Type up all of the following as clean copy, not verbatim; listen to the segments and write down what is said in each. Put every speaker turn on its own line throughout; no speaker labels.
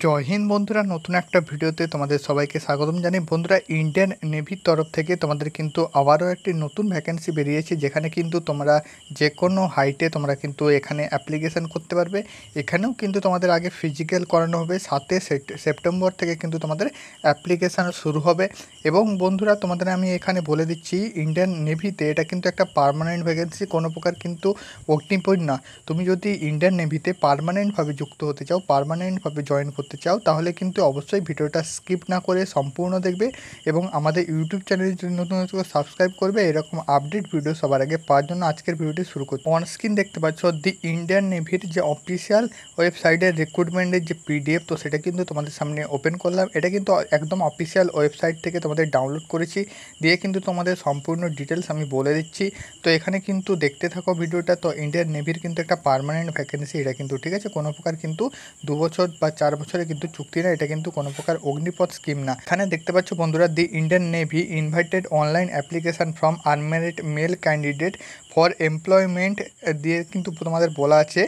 জয় হিন্দ বন্ধুরা, নতুন একটা ভিডিওতে তোমাদের সবাইকে স্বাগতম জানাই। বন্ধুরা, ইন্ডিয়ান নেভির তরফ থেকে তোমাদের কিন্তু আবারও একটি নতুন ভ্যাকেন্সি বেরিয়েছে, যেখানে কিন্তু তোমরা যে কোনো হাইটে তোমরা কিন্তু এখানে অ্যাপ্লিকেশান করতে পারবে। এখানেও কিন্তু তোমাদের আগে ফিজিক্যাল করানো হবে। 7 সেপ্টেম্বর থেকে কিন্তু তোমাদের অ্যাপ্লিকেশান শুরু হবে। এবং বন্ধুরা, তোমাদের আমি এখানে বলে দিচ্ছি, ইন্ডিয়ান নেভিতে এটা কিন্তু একটা পার্মানেন্ট ভ্যাকেন্সি, কোনো প্রকার কিন্তু অগ্নিপরীক্ষা না। তুমি যদি ইন্ডিয়ান নেভিতে পার্মানেন্টভাবে যুক্ত হতে চাও, পার্মানেন্টভাবে জয়েন করতে চাও, তাহলে কিন্তু অবশ্যই ভিডিওটা স্কিপ না করে সম্পূর্ণ দেখবে এবং আমাদের ইউটিউব চ্যানেলে যদি নতুন সাবস্ক্রাইব করবে। এরকম আপডেট ভিডিও সবার আগে পাওয়ার জন্য আজকের ভিডিওটি শুরু করছি। অন স্ক্রিন দেখতে পাচ্ছ দি ইন্ডিয়ান নেভির যে অফিসিয়াল ওয়েবসাইটের রিক্রুটমেন্টের যে পিডিএফ, তো সেটা কিন্তু তোমাদের সামনে ওপেন করলাম। এটা কিন্তু একদম অফিসিয়াল ওয়েবসাইট থেকে তোমাদের ডাউনলোড করেছি, দিয়ে কিন্তু তোমাদের সম্পূর্ণ ডিটেলস আমি বলে দিচ্ছি। তো এখানে কিন্তু দেখতে থাকো ভিডিওটা। তো ইন্ডিয়ান নেভির কিন্তু একটা পার্মানেন্ট ভ্যাকেন্সি এটা কিন্তু, ঠিক আছে, কোনো প্রকার কিন্তু 2 বছর বা 4 বছরে কিন্তু চুক্তি না, এটা কিন্তু কোনো প্রকার অগ্নিপথ স্কিম না। এখানে দেখতে পাচ্ছ বন্ধুরা, the Indian navy invited online application from unmarried male candidate for employment দিয়ে কিন্তু তোমাদের বলা আছে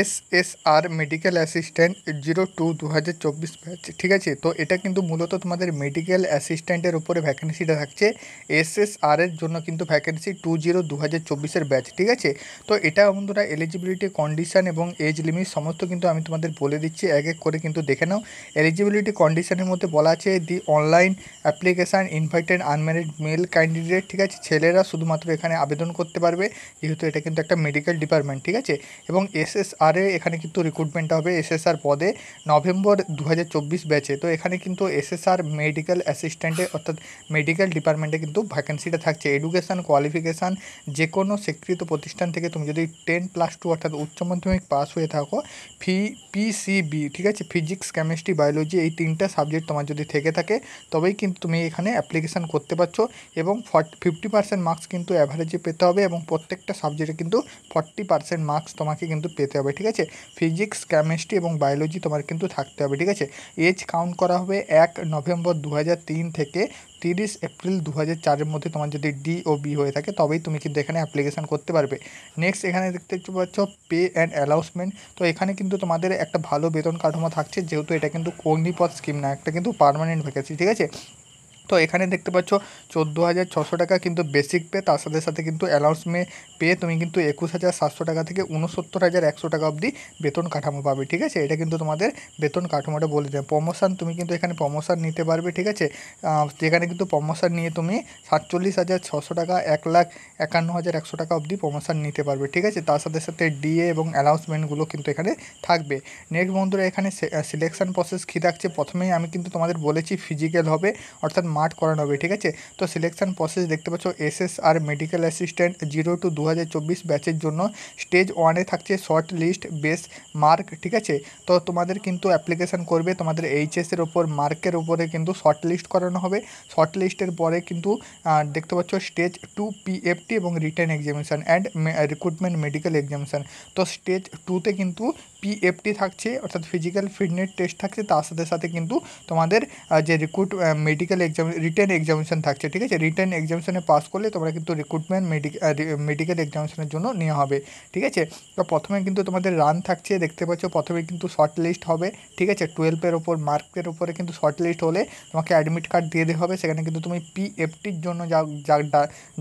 SSR মেডিকেল অ্যাসিস্ট্যান্ট 02/2024 ব্যাচ, ঠিক আছে। তো এটা কিন্তু মূলত তোমাদের মেডিকেল অ্যাসিস্ট্যান্টের উপরে ভ্যাকেন্সিটা থাকছে। SSR এর জন্য কিন্তু ভ্যাকেন্সি 20/2024 ব্যাচ, ঠিক আছে। তো এটা বন্ধুরা এলিজিবিলিটি কন্ডিশন এবং এজ লিমিট সমস্ত কিন্তু আমি তোমাদের বলে দিচ্ছি, এক এক করে কিন্তু দেখে নাও। এলিজিবিলিটি কন্ডিশনের মধ্যে বলা আছে the online application invited unmarried male candidate, ঠিক আছে। ছেলেরা শুধুমাত্র এখানে আবেদন করতে পারবে, যেহেতু এটা কিন্তু একটা মেডিকেল ডিপার্টমেন্ট, ঠিক আছে। এবং SSR এখানে কিন্তু রিক্রুটমেন্ট হবে SSR পদে নভেম্বর 2024 ব্যাচে। তো এখানে কিন্তু SSR মেডিকেল অ্যাসিস্ট্যান্টে অর্থাৎ মেডিকেল ডিপার্টমেন্টে কিন্তু ভ্যাকেন্সিটা থাকছে। এডুকেশান কোয়ালিফিকেশান যে কোনো স্বীকৃত প্রতিষ্ঠান থেকে তুমি যদি 10+2 অর্থাৎ উচ্চ মাধ্যমিক পাস হয়ে থাকো, PCB, ঠিক আছে, ফিজিক্স কেমিস্ট্রি বায়োলজি, এই 3টা সাবজেক্ট তোমার যদি থেকে থাকে, তবেই কিন্তু তুমি এখানে অ্যাপ্লিকেশান করতে পারছো। এবং 50% মার্কস কিন্তু অ্যাভারেজে পেতে হবে এবং প্রত্যেকটা সাবজেক্টে কিন্তু 40% মার্কস তোমাকে কিন্তু পেতে হবে, ঠিক আছে। ফিজিক্স কেমিস্ট্রি এবং বায়োলজি তোমার কিন্তু থাকতে হবে, ঠিক আছে। এজ কাউন্ট করা হবে 1 নভেম্বর 2003 থেকে 30 এপ্রিল 2004 মধ্যে। তোমার যদি ডি ও বি হয়ে থাকে, তবেই তুমি কিন্তু এখানে অ্যাপ্লিকেশান করতে পারবে। নেক্সট এখানে দেখতে পাচ্ছ পে অ্যান্ড অ্যালাউন্সমেন্ট। তো এখানে কিন্তু তোমাদের একটা ভালো বেতন কাঠামো থাকছে, যেহেতু এটা কিন্তু অগ্নিপথ স্কিম না, একটা কিন্তু পার্মানেন্ট ভ্যাকেন্সি, ঠিক আছে। তো এখানে দেখতে পাচ্ছ 14,600 টাকা কিন্তু বেসিক পে, তার সাথে সাথে কিন্তু অ্যালাউন্সমেন্ট পে তুমি কিন্তু 21,700 টাকা থেকে 69,100 টাকা অবধি বেতন কাঠামো পাবে, ঠিক আছে। এটা কিন্তু তোমাদের বেতন কাঠামোটা বলে দেয়। প্রমোশন তুমি কিন্তু এখানে প্রমোশন নিতে পারবে, ঠিক আছে। যেখানে কিন্তু প্রমোশন নিয়ে তুমি 47,600 টাকা 1,51,100 টাকা অবধি প্রমোশন নিতে পারবে, ঠিক আছে। তার সাথে সাথে ডিএ এবং অ্যালাউন্সমেন্টগুলো কিন্তু এখানে থাকবে। নেক্সট বন্ধুরা, এখানে সিলেকশন প্রসেস কী থাকছে, প্রথমেই আমি কিন্তু তোমাদের বলেছি ফিজিক্যাল হবে, অর্থাৎ মাঠ করানো হবে, ঠিক আছে। তো সিলেকশন প্রসেস দেখতে পাচ্ছ SSR মেডিকেল অ্যাসিস্ট্যান্ট 02/2024 ব্যাচের জন্য স্টেজ 1-এ থাকছে শর্ট লিস্ট বেস মার্ক, ঠিক আছে। তো তোমাদের কিন্তু অ্যাপ্লিকেশান করবে, তোমাদের এইচএসের ওপর মার্কের উপরে কিন্তু শর্ট লিস্ট করানো হবে। শর্ট লিস্টের পরে কিন্তু দেখতে পাচ্ছ স্টেজ 2 PFT এবং written examination and recruitment medical examination. তো স্টেজ 2-তে কিন্তু PFT থাকছে, অর্থাৎ ফিজিক্যাল ফিটনেস টেস্ট থাকছে, তার সাথে সাথে কিন্তু তোমাদের যে মেডিকেল এক্সাম রিটেন এক্সামিনেশান থাকছে, ঠিক আছে। রিটেন এক্সামিনেশানে পাস করলে তোমরা কিন্তু রিক্রুটমেন্ট মেডিকেল এক্সামিনেশানের জন্য নেওয়া হবে, ঠিক আছে। তো প্রথমে কিন্তু তোমাদের রান থাকছে, দেখতে পাচ্ছ প্রথমে কিন্তু শর্ট লিস্ট হবে, ঠিক আছে। 12-এর ওপর মার্কের ওপরে কিন্তু শর্ট লিস্ট হলে তোমাকে অ্যাডমিট কার্ড দিয়ে দেওয়া হবে, সেখানে কিন্তু তুমি PFTর জন্য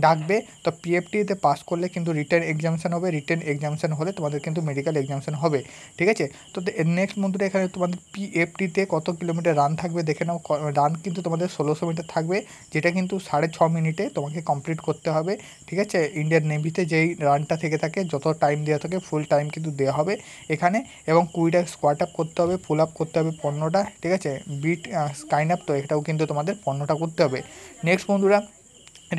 ডাকবে। তো PFTতে পাস করলে কিন্তু রিটেন এক্সামিনেশান হবে, রিটেন এক্সামিনেশান হলে তোমাদের কিন্তু মেডিকেল এক্সামিনেশান হবে, ঠিক আছে। তো নেক্সট বন্ধুরা, এখানে তোমাদের PFTতে কত কিলোমিটার রান থাকবে দেখে নাও। রান কিন্তু তোমাদের 1600 মিটার থাকবে, যেটা কিন্তু 6.5 মিনিটে তোমাকে কমপ্লিট করতে হবে, ঠিক আছে। ইন্ডিয়ান নেভিতে যেই রানটা থেকে থাকে, যত টাইম দেওয়া থাকে ফুল টাইম কিন্তু দেওয়া হবে এখানে। এবং 20টা স্কোয়াট আপ করতে হবে, ফুল আপ করতে হবে 15টা, ঠিক আছে। বিট স্কাইন আপ, তো এটাও কিন্তু তোমাদের 15টা করতে হবে। নেক্সট বন্ধুরা,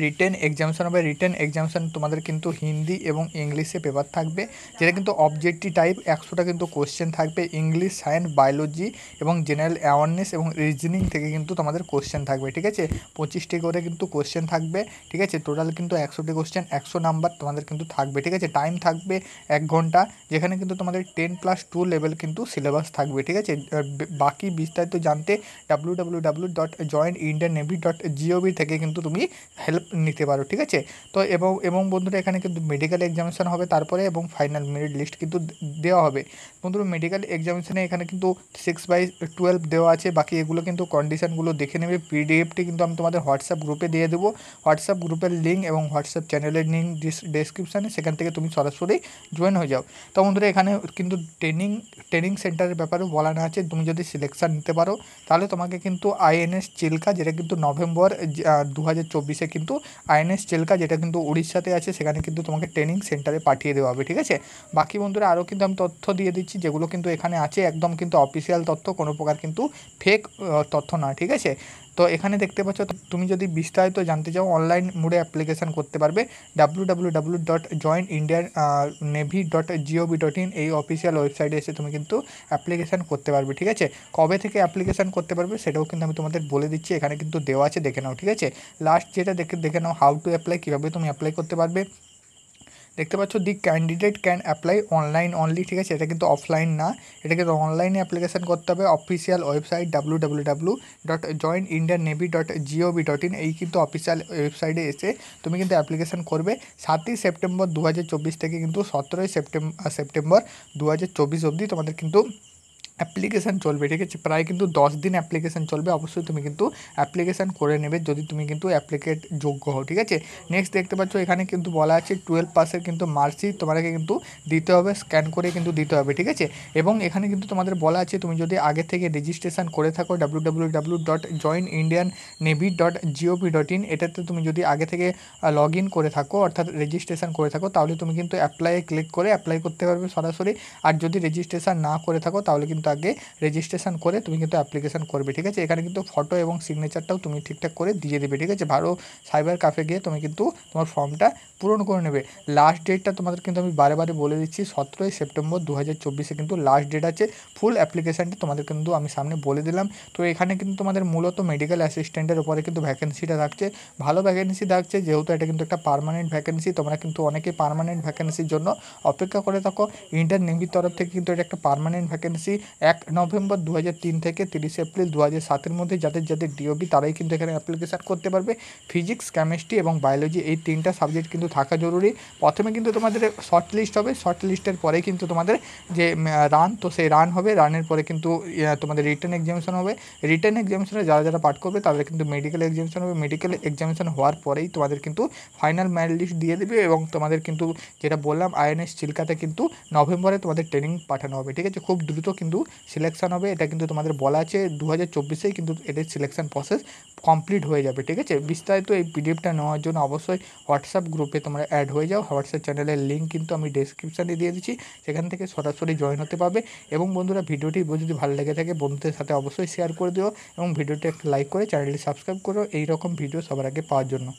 রিটেন এক্সামিনেশান হবে। রিটেন এক্সামিনেশান তোমাদের কিন্তু হিন্দি এবং ইংলিশে পেপার থাকবে, যেটা কিন্তু অবজেক্টিভ টাইপ। 100টা কিন্তু কোশ্চেন থাকবে, ইংলিশ, সায়েন্স, বায়োলজি এবং জেনারেল অ্যাওয়ারনেস এবং রিজনিং থেকে কিন্তু তোমাদের কোশ্চেন থাকবে, ঠিক আছে। 25টি করে কিন্তু কোশ্চেন থাকবে, ঠিক আছে। টোটাল কিন্তু 100টি কোশ্চেন, 100 নাম্বার তোমাদের কিন্তু থাকবে, ঠিক আছে। টাইম থাকবে 1 ঘন্টা, যেখানে কিন্তু তোমাদের 10+2 লেভেল কিন্তু সিলেবাস থাকবে, ঠিক আছে। বাকি বিস্তারিত জানতে www.joinindiannavy.gov থেকে কিন্তু তুমি হেল্প নিতে পারো, ঠিক আছে। তো এবং বন্ধুরা এখানে কিন্তু মেডিকেল এক্সামিনেশন হবে তারপরে, এবং ফাইনাল মেরিট লিস্ট কিন্তু দেওয়া হবে। বন্ধুরা মেডিকেল এক্সামিনেশনে এখানে কিন্তু 6/12 দেওয়া আছে, বাকি এগুলো কিন্তু কন্ডিশনগুলো দেখে নেবে। পিডিএফটি কিন্তু আমি তোমাদের হোয়াটসঅ্যাপ গ্রুপে দিয়ে দেবো, হোয়াটসঅ্যাপ গ্রুপের লিঙ্ক এবং হোয়াটসঅ্যাপ চ্যানেলের লিঙ্ক ডেসক্রিপশানে, সেখান থেকে তুমি সরাসরি জয়েন হয়ে যাও। তো বন্ধুরা এখানে কিন্তু ট্রেনিং সেন্টারের ব্যাপারেও বলানো আছে, তুমি যদি সিলেকশান নিতে পারো তাহলে তোমাকে কিন্তু আইএনএস চিল্কা, যেটা কিন্তু নভেম্বর 2024 কিন্তু আইএনএস চিল্কা, যেটা কিন্তু উড়িষ্যাতে আছে, সেখানে কিন্তু তোমাকে ট্রেনিং সেন্টারে পাঠিয়ে দেওয়া হবে, ঠিক আছে। বাকি বন্ধুরা আরও কিন্তু আমি তথ্য দিয়ে দিচ্ছি, যেগুলো কিন্তু এখানে আছে একদম কিন্তু অফিসিয়াল তথ্য, কোনো প্রকার কিন্তু ফেক তথ্য না, ঠিক আছে। তো এখানে দেখতে পাচ্ছ, তুমি যদি বিস্তারিত জানতে চাও অনলাইন মোডে অ্যাপ্লিকেশান করতে পারবে www.joinindiannavy.gov.in এই অফিসিয়াল ওয়েবসাইটে এসে তুমি কিন্তু অ্যাপ্লিকেশান করতে পারবে, ঠিক আছে। কবে থেকে অ্যাপ্লিকেশান করতে পারবে সেটাও কিন্তু আমি তোমাদের বলে দিচ্ছি, এখানে কিন্তু দেওয়া আছে, দেখে নাও, ঠিক আছে। লাস্ট যেটা দেখে নাও, হাউ টু অ্যাপ্লাই, কীভাবে তুমি অ্যাপ্লাই করতে পারবে। দেখতে পাচ্ছ the candidate can apply online only, ঠিক আছে। এটা কিন্তু অফলাইন না, এটা কিন্তু অনলাইনে অ্যাপ্লিকেশান করতে হবে। অফিসিয়াল ওয়েবসাইট www.joinindiannavy.gov.in এই কিন্তু অফিসিয়াল ওয়েবসাইটে এসে তুমি কিন্তু অ্যাপ্লিকেশান করবে। 7ই সেপ্টেম্বর 2024 থেকে কিন্তু 17ই সেপ্টেম্বর 2024 অবধি তোমাদের কিন্তু অ্যাপ্লিকেশান চলবে, ঠিক আছে। প্রায় কিন্তু 10 দিন অ্যাপ্লিকেশান চলবে, অবশ্যই তুমি কিন্তু অ্যাপ্লিকেশান করে নেবে যদি তুমি কিন্তু অ্যাপ্লিকেট যোগ্য হও, ঠিক আছে। নেক্সট দেখতে পাচ্ছ এখানে কিন্তু বলা আছে 12 পাসের কিন্তু মার্কশিট তোমাকে কিন্তু দিতে হবে, স্ক্যান করে কিন্তু দিতে হবে, ঠিক আছে। এবং এখানে কিন্তু তোমাদের বলা আছে তুমি যদি আগে থেকে রেজিস্ট্রেশন করে থাকো www.joinindiannavy.gov.in এটাতে তুমি যদি আগে থেকে লগ ইন করে থাকো, অর্থাৎ রেজিস্ট্রেশন করে থাকো, তাহলে তুমি কিন্তু অ্যাপ্লাইয়ে ক্লিক করে অ্যাপ্লাই করতে পারবে সরাসরি। আর যদি রেজিস্ট্রেশন না করে থাকো তাহলে কিন্তু আগে রেজিস্ট্রেশন করে তুমি কিন্তু অ্যাপ্লিকেশান করবে, ঠিক আছে। এখানে কিন্তু ফটো এবং সিগনেচারটাও তুমি ঠিকঠাক করে দিয়ে দেবে, ঠিক আছে। ভালো সাইবার ক্যাফে গিয়ে তুমি কিন্তু তোমার ফর্মটা পূরণ করে নেবে। লাস্ট ডেটটা তোমাদের কিন্তু আমি বারে বলে দিচ্ছি, 17ই সেপ্টেম্বর 2024 কিন্তু লাস্ট ডেট আছে। ফুল অ্যাপ্লিকেশানটি তোমাদের কিন্তু আমি সামনে বলে দিলাম। তো এখানে কিন্তু তোমাদের মূলত মেডিকেল অ্যাসিস্ট্যান্টের উপরে কিন্তু ভ্যাকেন্সিটা থাকছে, ভালো ভ্যাকেন্সি থাকছে, যেহেতু এটা কিন্তু একটা পার্মানেন্ট ভ্যাকেন্সি। তোমরা কিন্তু অনেকে পার্মানেন্ট ভ্যাকেন্সির জন্য অপেক্ষা করে থাকো, ইন্ডিয়ান নেভির তরফ থেকে কিন্তু এটা একটা পার্মানেন্ট ভ্যাকেন্সি। 1 নভেম্বর 2003 থেকে 30 এপ্রিল 2007 মধ্যে যাদের ডিওবি তারাই কিন্তু এখানে অ্যাপ্লিকেশান করতে পারবে। ফিজিক্স, কেমিস্ট্রি এবং বায়োলজি এই 3টা সাবজেক্ট কিন্তু থাকা জরুরি। প্রথমে কিন্তু তোমাদের শর্ট লিস্ট হবে, শর্ট লিস্টের পরে কিন্তু তোমাদের যে রান, তো সেই রান হবে, রানের পরে কিন্তু তোমাদের রিটেন এক্সামিনেশন হবে। রিটেন এক্সামিনেশনে যারা পাঠ করবে তাদের কিন্তু মেডিকেল এক্সামিনেশন হবে। মেডিকেল এক্সামিনেশন হওয়ার পরেই তোমাদের কিন্তু ফাইনাল মেরিট লিস্ট দিয়ে দেবে, এবং তোমাদের কিন্তু যেটা বললাম আইএনএস চিল্কাতে কিন্তু নভেম্বরে তোমাদের ট্রেনিং পাঠানো হবে, ঠিক আছে। খুব দ্রুত কিন্তু সিলেকশন হবে, এটা কিন্তু তোমাদের বলা আছে 2024-এই কিন্তু এদের সিলেকশন প্রসেস কমপ্লিট হয়ে যাবে, ঠিক আছে। বিস্তারিত এই পিডিএফটা নেওয়ার জন্য অবশ্যই হোয়াটসঅ্যাপ গ্রুপে তোমরা অ্যাড হয়ে যাও। হোয়াটসঅ্যাপ চ্যানেলের লিঙ্ক কিন্তু আমি ডেসক্রিপশানে দিয়ে দিচ্ছি, সেখান থেকে সরাসরি জয়েন হতে পারবে। এবং বন্ধুরা ভিডিওটি যদি ভালো লেগে থাকে বন্ধুদের সাথে অবশ্যই শেয়ার করে দিও, এবং ভিডিওটি একটা লাইক করে চ্যানেলটি সাবস্ক্রাইব করো এইরকম ভিডিও সবার আগে পাওয়ার জন্য।